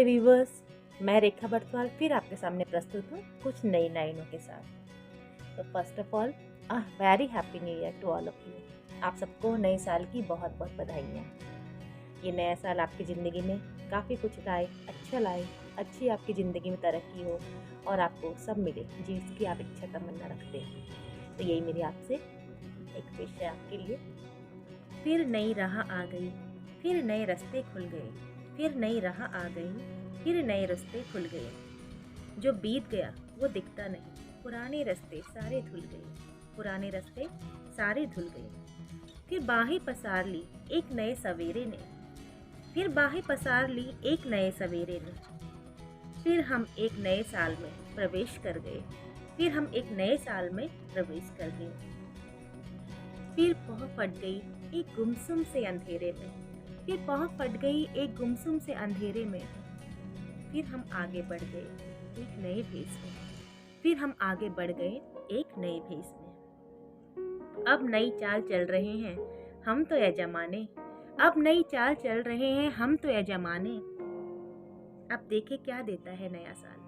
Viewers, मैं रेखा बरसवाल फिर आपके सामने प्रस्तुत हूँ कुछ नई लाइनों के साथ। तो first of all very happy new year to all of you. आप सबको नए साल की बहुत बहुत बधाइयाँ। ये नया साल आपकी ज़िंदगी में काफ़ी कुछ लाए, अच्छा लाए, अच्छी आपकी ज़िंदगी में तरक्की हो और आपको सब मिले जिसकी आप इच्छा तमन्ना रखते हैं। तो यही मेरी आपसे एक विश है आपके लिए। फिर नई राह आ गई, फिर नए रास्ते खुल गए, फिर नई राह आ गई, फिर नए रास्ते खुल गए। जो बीत गया वो दिखता नहीं, पुराने रास्ते सारे धुल गए, पुराने रास्ते सारे धुल गए। फिर बाहें पसार ली एक नए सवेरे ने, फिर बाहें पसार ली एक नए सवेरे ने। फिर हम एक नए साल में प्रवेश कर गए, फिर हम एक नए साल में प्रवेश कर गए। फिर पह फट गई एक गुमसुम से अंधेरे में, फिर पह फट गई एक गुमसुम से अंधेरे में। फिर हम आगे बढ़ गए एक नए भेस में, फिर हम आगे बढ़ गए एक नए भेस में। अब नई चाल चल रहे हैं हम तो ये जमाने, अब नई चाल चल रहे हैं हम तो ये जमाने। अब देखे क्या देता है नया साल,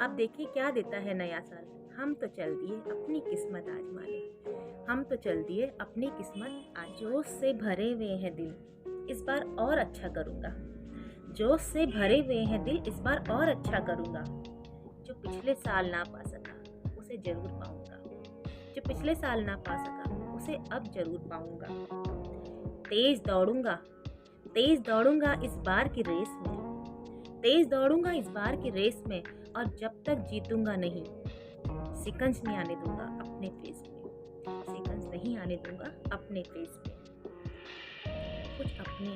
अब देखे क्या देता है नया साल। हम तो चल दिए अपनी किस्मत आजमाने, हम तो चल दिए अपनी किस्मत आज। जोश से भरे हुए हैं दिल, इस बार और अच्छा करूँगा। जोश से भरे हुए हैं दिल, इस बार और अच्छा करूँगा। जो पिछले साल ना पा सका उसे जरूर पाऊँगा, जो पिछले साल ना पा सका उसे अब जरूर पाऊँगा। तेज दौड़ूंगा, तेज दौड़ूंगा इस बार की रेस में, तेज दौड़ूंगा इस बार की रेस में। और जब तक जीतूंगा नहीं, सिकंज नहीं आने दूंगा अपने फेस पे, सिकंज नहीं आने दूंगा अपने फेस पे। कुछ अपने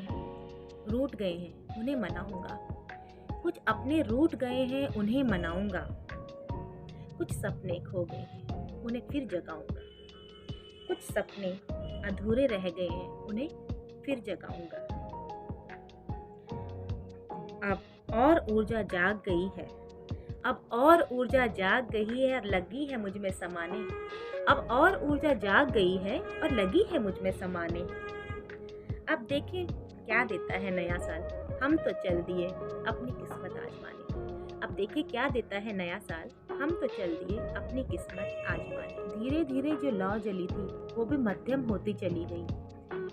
रूठ गए हैं उन्हें मनाऊंगा, कुछ अपने रूठ गए हैं उन्हें मनाऊंगा। कुछ सपने खो गए हैं उन्हें फिर जगाऊंगा, कुछ सपने अधूरे रह गए हैं उन्हें फिर जगाऊंगा। अब और ऊर्जा जाग गई है, अब और ऊर्जा जाग गई है और लगी है मुझ में समाने। अब और ऊर्जा जाग गई है और लगी है मुझ में समाने। अब देखें क्या देता है नया साल, हम तो चल दिए अपनी किस्मत आजमाने। अब देखें क्या देता है नया साल, हम तो चल दिए अपनी किस्मत आजमाने। धीरे धीरे जो लौ जली थी वो भी मध्यम होती चली गई,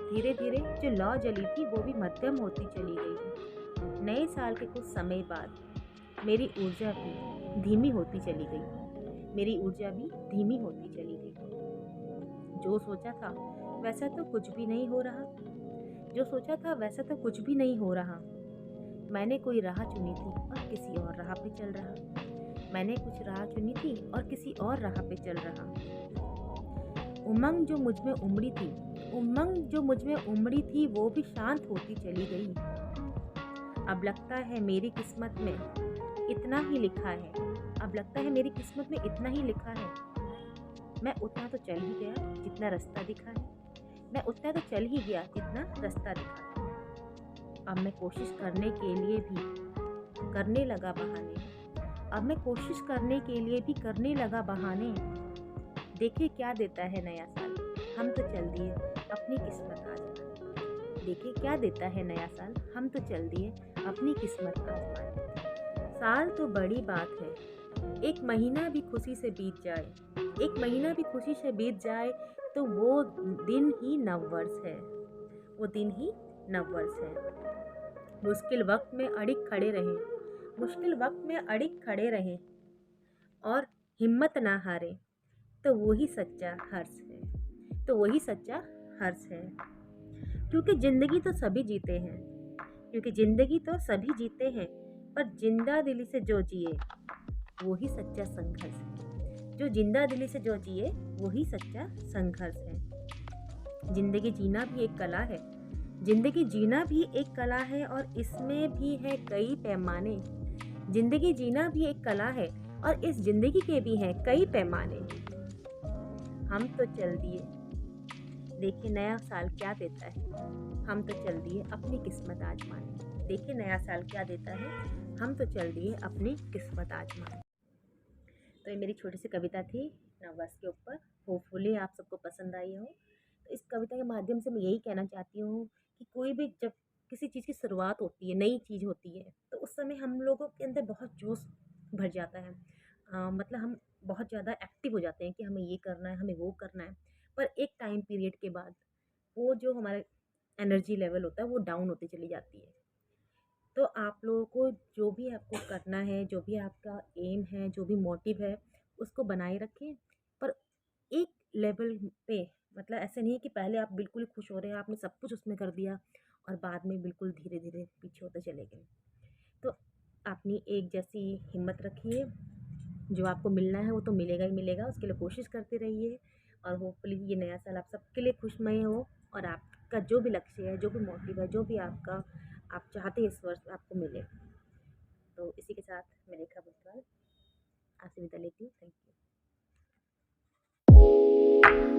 धीरे धीरे जो लौ जली थी वो भी मध्यम होती चली गई। नए साल के कुछ समय बाद मेरी ऊर्जा भी धीमी होती चली गई, मेरी ऊर्जा भी धीमी होती चली गई। जो सोचा था वैसा तो कुछ भी नहीं हो रहा, जो सोचा था वैसा तो कुछ भी नहीं हो रहा। मैंने कोई राह चुनी थी और किसी और राह पे चल रहा, मैंने कुछ राह चुनी थी और किसी और राह पे चल रहा। उमंग जो मुझ में उमड़ी थी, उमंग जो मुझ में उमड़ी थी वो भी शांत होती चली गई। अब लगता है मेरी किस्मत में इतना ही लिखा है, अब लगता है मेरी किस्मत में इतना ही लिखा है। मैं उतना तो चल ही गया जितना रास्ता दिखा है, मैं उतना तो चल ही गया जितना रास्ता दिखा है। अब मैं कोशिश करने के लिए भी करने लगा बहाने, अब मैं कोशिश करने के लिए भी करने लगा बहाने। देखे क्या देता है नया साल, हम तो चल दिए अपनी किस्मत आजमाने। देखे क्या देता है नया साल, हम तो चल दिए अपनी किस्मत आजमाने। साल तो बड़ी बात है, एक महीना भी खुशी से बीत जाए, एक महीना भी खुशी से बीत जाए तो वो दिन ही नववर्ष है, वो दिन ही नववर्ष है। मुश्किल वक्त में अड़िग खड़े रहें, मुश्किल वक्त में अड़िग खड़े रहें और हिम्मत ना हारें तो वही सच्चा हर्ष है, तो वही सच्चा हर्ष है। क्योंकि ज़िंदगी तो सभी जीते हैं, क्योंकि ज़िंदगी तो सभी जीते हैं, पर जिंदा दिली से जो जिए वही सच्चा संघर्ष है, जो जिंदा दिली से जो जिए वही सच्चा संघर्ष है। जिंदगी जीना भी एक कला है, जिंदगी जीना भी एक कला है और इसमें भी है कई पैमाने। जिंदगी जीना भी एक कला है और इस जिंदगी के भी हैं कई पैमाने। हम तो चल दिए, देखिए नया साल क्या देता है, हम तो चल दिए अपनी किस्मत आजमाने। देखिए नया साल क्या देता है, हम तो चल दिए अपनी किस्मत आजमाने। तो ये मेरी छोटी सी कविता थी नववर्ष के ऊपर, होपफुली आप सबको पसंद आई हो। तो इस कविता के माध्यम से मैं यही कहना चाहती हूँ कि कोई भी जब किसी चीज़ की शुरुआत होती है, नई चीज़ होती है, तो उस समय हम लोगों के अंदर बहुत जोश भर जाता है। मतलब हम बहुत ज़्यादा एक्टिव हो जाते हैं कि हमें ये करना है, हमें वो करना है। पर एक टाइम पीरियड के बाद वो जो हमारा एनर्जी लेवल होता है वो डाउन होती चली जाती है। तो आप लोगों को जो भी आपको करना है, जो भी आपका एम है, जो भी मोटिव है, उसको बनाए रखें। पर एक लेवल पे, मतलब ऐसे नहीं है कि पहले आप बिल्कुल ही खुश हो रहे हैं, आपने सब कुछ उसमें कर दिया और बाद में बिल्कुल धीरे-धीरे पीछे होते चले गए। तो अपनी एक जैसी हिम्मत रखिए, जो आपको मिलना है वो तो मिलेगा ही मिलेगा, उसके लिए कोशिश करते रहिए और होपफुली ये नया साल आप सबके लिए खुशमय हो और आपका जो भी लक्ष्य है, जो भी मोटिव है, जो भी आपका आप चाहते हैं इस वर्ष आपको मिले। तो इसी के साथ मैं रेखा बुटवाल आपसे विदा लेती हूँ। Thank you.